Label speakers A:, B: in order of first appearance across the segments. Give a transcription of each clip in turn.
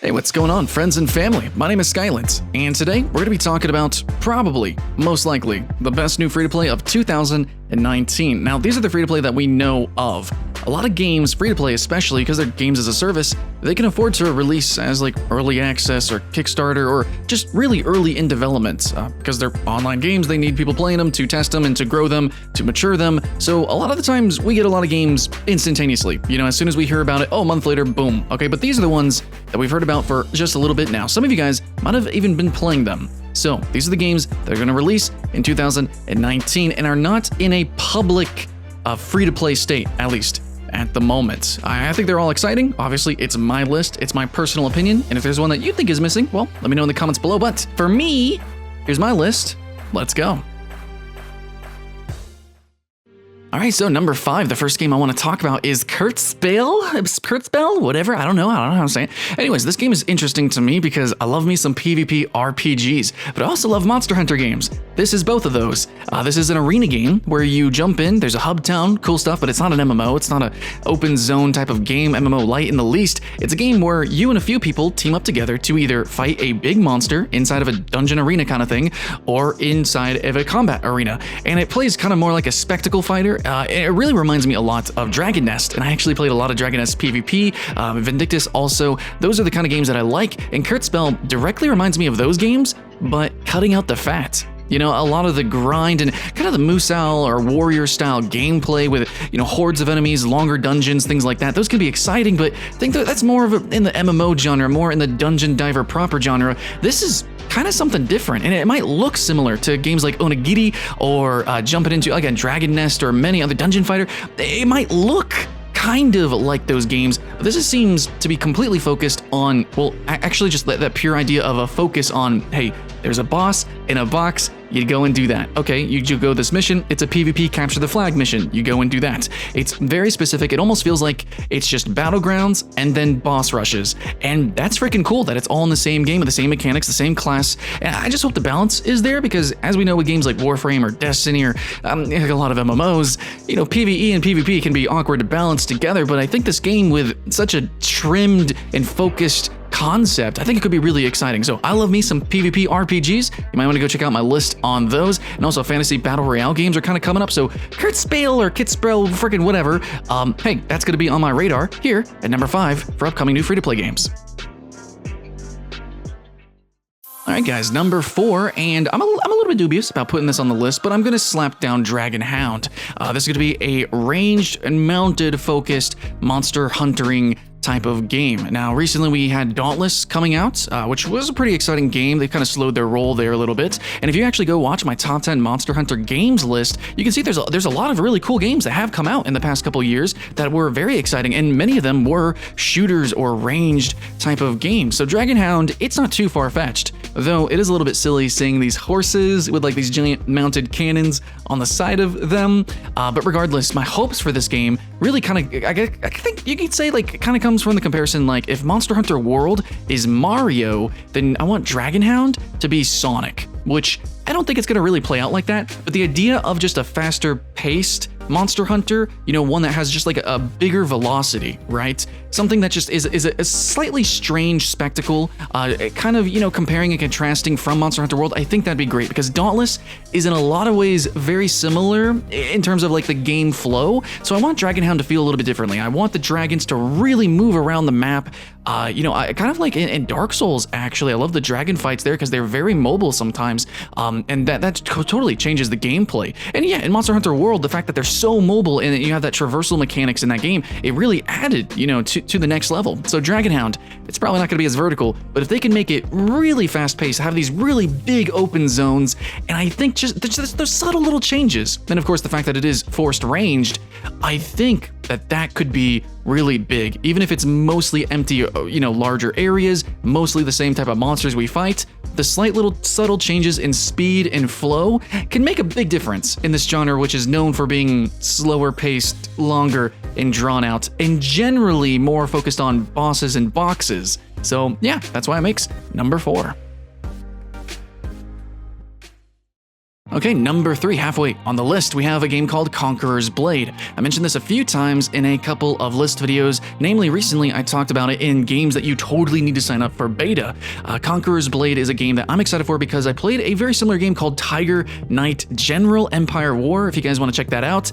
A: Hey, what's going on, friends and family? My name is Skylent, and today we're going to be talking about, probably, most likely, the best new free-to-play of 2019. Now, these are the free-to-play that we know of. A lot of games, free-to-play especially, because they're games as a service, they can afford to release as like early access or Kickstarter or just really early in development. Because they're online games, they need people playing them to test them and to grow them, to mature them. So a lot of the times we get a lot of games instantaneously. You know, as soon as we hear about it, a month later, boom. Okay, but these are the ones that we've heard about for just a little bit now. Some of you guys might have even been playing them. So these are the games that are going to release in 2019 and are not in a public free-to-play state, at least at the moment. I think they're all exciting. Obviously, it's my list, it's my personal opinion, and if there's one that you think is missing, well, let me know in the comments below. But for me, here's my list. Let's go. All right, so number 5, the first game I want to talk about is Kurzspell, whatever, I don't know how to say it. Anyways, this game is interesting to me because I love me some PvP RPGs, but I also love Monster Hunter games. This is both of those. This is an arena game where you jump in, there's a hub town, cool stuff, but it's not an MMO, it's not an open zone type of game, MMO light in the least. It's a game where you and a few people team up together to either fight a big monster inside of a dungeon arena kind of thing, or inside of a combat arena. And it plays kind of more like a spectacle fighter. It really reminds me a lot of Dragon Nest, and I actually played a lot of Dragon Nest PvP, Vindictus also. Those are the kind of games that I like, and Kurzspell directly reminds me of those games, but cutting out the fat. You know, a lot of the grind and kind of the Musou or warrior style gameplay with, you know, hordes of enemies, longer dungeons, things like that. Those can be exciting, but I think that's more of in the MMO genre, more in the dungeon diver proper genre. This is kind of something different, and it might look similar to games like Onigiri or jumping into, again, Dragon Nest or many other dungeon fighter. It might look kind of like those games, but this seems to be completely focused on, well, actually just that pure idea of a focus on, hey, there's a boss in a box, you go and do that. Okay, you go this mission, it's a PvP capture the flag mission, you go and do that. It's very specific, it almost feels like it's just battlegrounds and then boss rushes, and that's freaking cool that it's all in the same game with the same mechanics, the same class, and I just hope the balance is there, because as we know with games like Warframe or Destiny or a lot of MMOs, you know, PvE and PvP can be awkward to balance together, but I think this game with such a trimmed and focused concept, I think it could be really exciting. So I love me some PvP RPGs. You might want to go check out my list on those. And also fantasy battle royale games are kind of coming up. So Kurzspell or Kitzspell, freaking whatever. Hey, that's going to be on my radar here at number 5 for upcoming new free-to-play games. All right, guys, number 4, and I'm a little bit dubious about putting this on the list, but I'm going to slap down Dragon Hound. This is going to be a ranged and mounted focused monster hunting type of game. Now, recently we had Dauntless coming out, which was a pretty exciting game. They kind of slowed their roll there a little bit. And if you actually go watch my top 10 Monster Hunter games list, you can see there's a lot of really cool games that have come out in the past couple years that were very exciting, and many of them were shooters or ranged type of games. So Dragon Hound, it's not too far-fetched, though it is a little bit silly seeing these horses with like these giant mounted cannons on the side of them. But regardless, my hopes for this game really kind of, I think you could say, like, kind of comes from the comparison, like if Monster Hunter World is Mario, then I want Dragon Hound to be Sonic, which I don't think it's going to really play out like that, but the idea of just a faster paced Monster Hunter, you know, one that has just like a bigger velocity, right? Something that just is a slightly strange spectacle, kind of, you know, comparing and contrasting from Monster Hunter World. I think that'd be great, because Dauntless is in a lot of ways very similar in terms of like the game flow. So I want Dragon Hound to feel a little bit differently. I want the dragons to really move around the map. You know, I kind of like in Dark Souls, actually. I love the dragon fights there because they're very mobile sometimes, and that totally changes the gameplay. And yeah, in Monster Hunter World, the fact that they're so mobile and you have that traversal mechanics in that game, it really added, you know, to the next level. So Dragon Hound, it's probably not going to be as vertical, but if they can make it really fast-paced, have these really big open zones, and I think just those subtle little changes, and of course the fact that it is forced ranged, I think that could be really big, even if it's mostly empty, you know, larger areas, mostly the same type of monsters we fight. The slight little subtle changes in speed and flow can make a big difference in this genre, which is known for being slower paced, longer and drawn out, and generally more focused on bosses and boxes. So yeah, that's why it makes number 4. Okay, number 3, halfway on the list, we have a game called Conquerors Blade. I mentioned this a few times in a couple of list videos, namely recently I talked about it in games that you totally need to sign up for beta. Conquerors Blade is a game that I'm excited for because I played a very similar game called Tiger Knight General Empire War, if you guys want to check that out.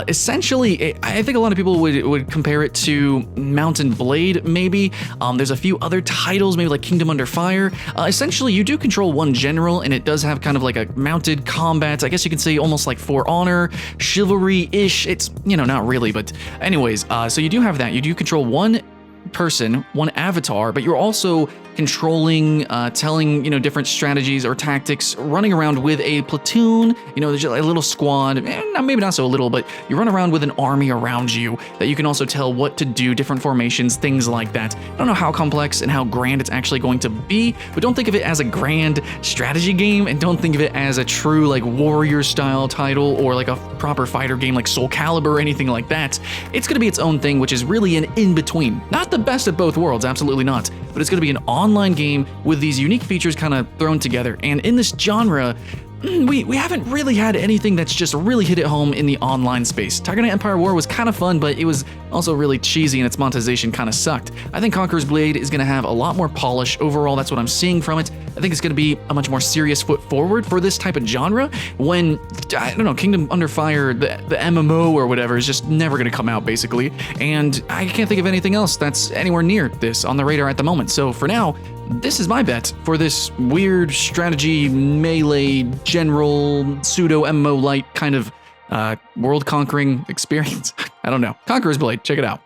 A: Essentially, I think a lot of people would compare it to Mountain Blade, maybe. There's a few other titles, maybe like Kingdom Under Fire. Essentially, you do control one general, and it does have kind of like a mounted combat, I guess you could say almost like For Honor, chivalry-ish. It's, you know, not really, but anyways, so you do have that. You do control one person, one avatar, but you're also controlling, telling, you know, different strategies or tactics, running around with a platoon, you know, there's just a little squad, maybe not so little, but you run around with an army around you that you can also tell what to do, different formations, things like that. I don't know how complex and how grand it's actually going to be, but don't think of it as a grand strategy game, and don't think of it as a true, like, warrior style title or like a proper fighter game like Soul Calibur or anything like that. It's going to be its own thing, which is really an in-between. Not the best of both worlds, absolutely not, but it's going to be an online game with these unique features kind of thrown together. And in this genre, we haven't really had anything that's just really hit it home in the online space. Tiger Knight Empire War was kind of fun, but it was also really cheesy and its monetization kind of sucked. I think Conquerors Blade is going to have a lot more polish overall. That's what I'm seeing from it. I think it's going to be a much more serious foot forward for this type of genre when, I don't know, Kingdom Under Fire, the MMO or whatever, is just never going to come out, basically. And I can't think of anything else that's anywhere near this on the radar at the moment. So for now, this is my bet for this weird strategy, melee, general, pseudo MMO light kind of world conquering experience. I don't know. Conquerors Blade, check it out.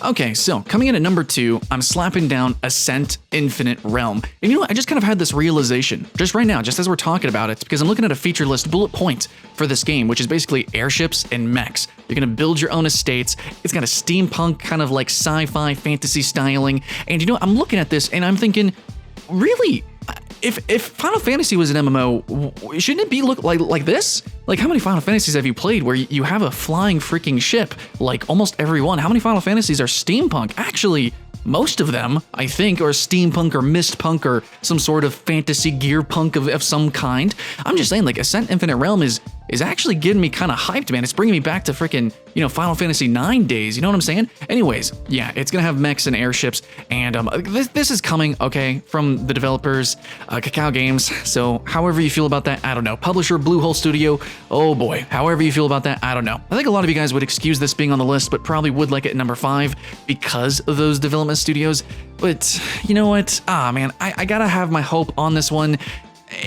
A: Okay, so coming in at number 2, I'm slapping down Ascent Infinite Realm. And you know what, I just kind of had this realization, just right now, just as we're talking about it, because I'm looking at a feature list bullet point for this game, which is basically airships and mechs. You're gonna build your own estates. It's got a steampunk kind of like sci-fi fantasy styling. And you know what, I'm looking at this and I'm thinking, really? If Final Fantasy was an MMO, shouldn't it be look like this? Like, how many Final Fantasies have you played where you have a flying freaking ship? Like, almost every one. How many Final Fantasies are steampunk? Actually, most of them, I think, are steampunk or mistpunk or some sort of fantasy gear punk of some kind. I'm just saying, like, Ascent Infinite Realm is actually getting me kind of hyped, man. It's bringing me back to freaking, you know, Final Fantasy IX days. You know what I'm saying? Anyways, yeah, it's gonna have mechs and airships, and this is coming, okay, from the developers, Cacao Games. So however you feel about that, I don't know. Publisher Bluehole Studio, oh boy, however you feel about that, I don't know. I think a lot of you guys would excuse this being on the list, but probably would like it at number 5 because of those development studios. But you know what? Man, I gotta have my hope on this one.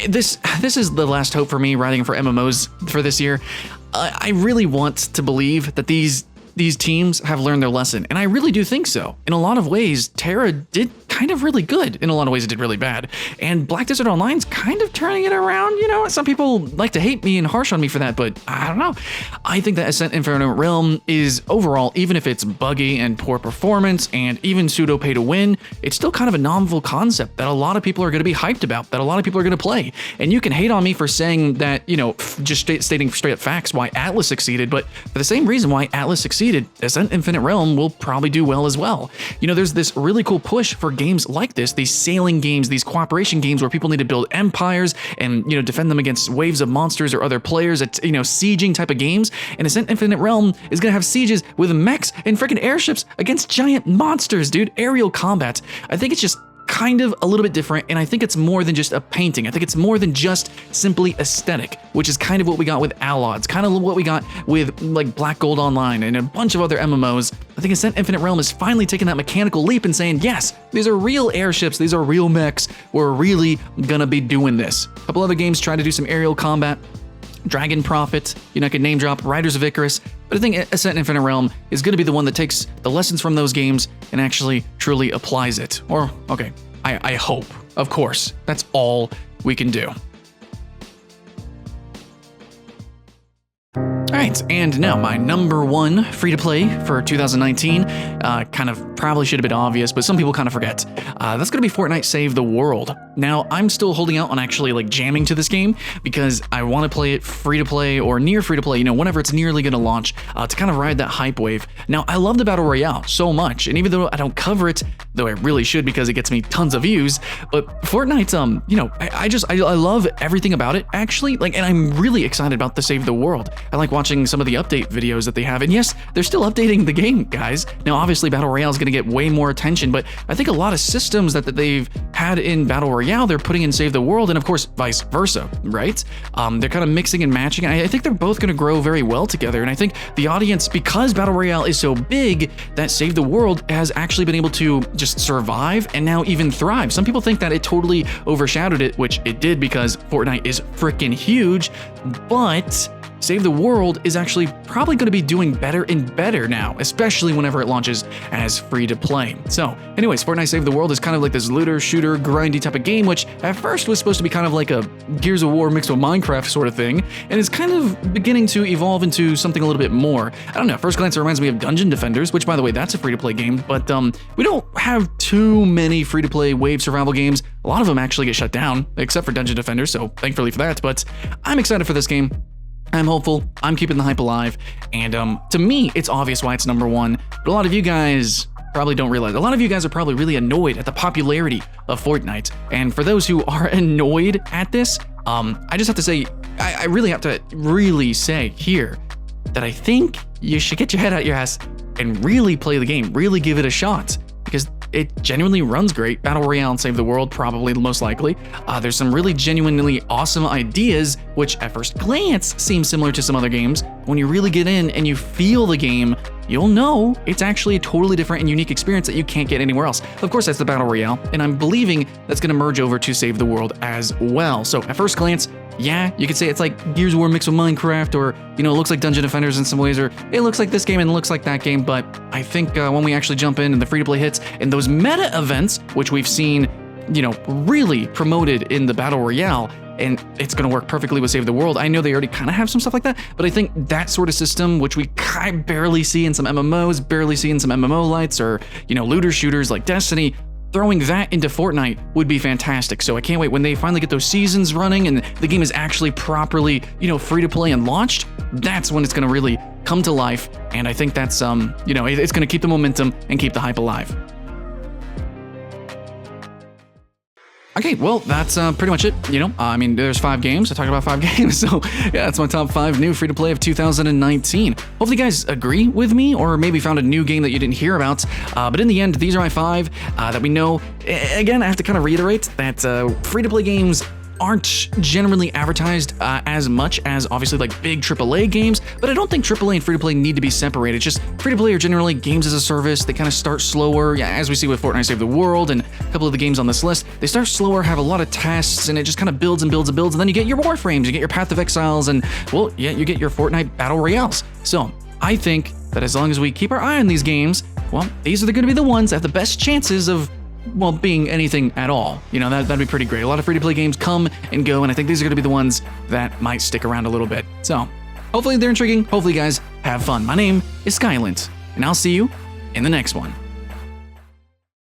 A: This is the last hope for me writing for MMOs for this year. I really want to believe that these teams have learned their lesson, and I really do think so. In a lot of ways, Terra did kind of really good. In a lot of ways, it did really bad. And Black Desert Online's kind of turning it around, you know? Some people like to hate me and harsh on me for that, but I don't know. I think that Ascent Inferno Realm is overall, even if it's buggy and poor performance and even pseudo pay to win, it's still kind of a novel concept that a lot of people are going to be hyped about, that a lot of people are going to play. And you can hate on me for saying that, you know, just stating straight up facts why Atlas succeeded, but for the same reason why Atlas succeeded, Ascent Infinite Realm will probably do well as well. You know, there's this really cool push for games like this, these sailing games, these cooperation games where people need to build empires and, you know, defend them against waves of monsters or other players. It's, you know, sieging type of games. And Ascent Infinite Realm is gonna have sieges with mechs and freaking airships against giant monsters, dude. Aerial combat. I think it's just kind of a little bit different, and I think it's more than just a painting. I think it's more than just simply aesthetic, which is kind of what we got with Allods, kind of what we got with like Black Gold Online and a bunch of other MMOs. I think Ascent Infinite Realm is finally taking that mechanical leap and saying, yes, these are real airships, these are real mechs, we're really gonna be doing this. A couple other games tried to do some aerial combat. Dragon Prophet, you know, I could name drop Riders of Icarus, but I think Ascent Infinite Realm is going to be the one that takes the lessons from those games and actually truly applies it. Or, okay, I hope. Of course, that's all we can do. Alright, and now my number one free-to-play for 2019, kind of probably should have been obvious, but some people kind of forget. That's going to be Fortnite Save the World. Now, I'm still holding out on actually like jamming to this game because I want to play it free-to-play or near free-to-play, you know, whenever it's nearly going to launch, to kind of ride that hype wave. Now, I love the Battle Royale so much, and even though I don't cover it, though I really should because it gets me tons of views, but Fortnite's, you know, I love everything about it, actually, like, and I'm really excited about the Save the World. I like watching some of the update videos that they have, and yes, they're still updating the game, guys. Now, obviously, Battle Royale is going to get way more attention, but I think a lot of systems that they've had in Battle Royale, they're putting in Save the World, and of course, vice versa, right? They're kind of mixing and matching, and I think they're both going to grow very well together, and I think the audience, because Battle Royale is so big, that Save the World has actually been able to just survive and now even thrive. Some people think that it totally overshadowed it, which it did because Fortnite is freaking huge, but Save the World is actually probably going to be doing better and better now, especially whenever it launches as free to play. So anyways, Fortnite Save the World is kind of like this looter, shooter, grindy type of game, which at first was supposed to be kind of like a Gears of War mixed with Minecraft sort of thing, and it's kind of beginning to evolve into something a little bit more. I don't know, at first glance it reminds me of Dungeon Defenders, which by the way, that's a free to play game, but we don't have too many free to play wave survival games. A lot of them actually get shut down, except for Dungeon Defenders, so thankfully for that, but I'm excited for this game. I'm hopeful, I'm keeping the hype alive, and to me, it's obvious why it's number one, but a lot of you guys probably don't realize. A lot of you guys are probably really annoyed at the popularity of Fortnite, and for those who are annoyed at this, I just have to say, I really have to say here that I think you should get your head out your ass and really play the game, really give it a shot, because it genuinely runs great. Battle Royale and Save the World, probably most likely. There's some really genuinely awesome ideas, which at first glance seem similar to some other games. When you really get in and you feel the game, you'll know it's actually a totally different and unique experience that you can't get anywhere else. Of course, that's the Battle Royale, and I'm believing that's gonna merge over to Save the World as well. So at first glance, yeah, you could say it's like Gears of War mixed with Minecraft, or, you know, it looks like Dungeon Defenders in some ways, or it looks like this game and it looks like that game, but I think when we actually jump in and the free-to-play hits and those meta events, which we've seen, you know, really promoted in the Battle Royale, and it's going to work perfectly with Save the World. I know they already kind of have some stuff like that, but I think that sort of system, which we kind of barely see in some MMOs, barely see in some MMO lights, or, you know, looter shooters like Destiny, throwing that into Fortnite would be fantastic. So I can't wait when they finally get those seasons running and the game is actually properly, you know, free to play and launched. That's when it's going to really come to life. And I think that's, you know, it's going to keep the momentum and keep the hype alive. Okay, well, that's pretty much it, you know? I mean, there's 5 games. I talked about 5 games, so yeah, that's my top 5 new free-to-play of 2019. Hopefully you guys agree with me, or maybe found a new game that you didn't hear about, but in the end, these are my 5 that we know. Again, I have to kind of reiterate that free-to-play games aren't generally advertised as much as obviously like big AAA games, but I don't think AAA and free-to-play need to be separated. Just free-to-play are generally games as a service. They kind of start slower, yeah, as we see with Fortnite Save the World and a couple of the games on this list. They start slower, have a lot of tests, and it just kind of builds and builds and builds, and then you get your Warframes, you get your Path of Exiles, and well, yeah, you get your Fortnite Battle Royales. So I think that as long as we keep our eye on these games, well, these are going to be the ones that have the best chances of, well, being anything at all. You know, that'd be pretty great. A lot of free-to-play games come and go, and I think these are going to be the ones that might stick around a little bit. So, hopefully they're intriguing. Hopefully you guys have fun. My name is Skylent, and I'll see you in the next one.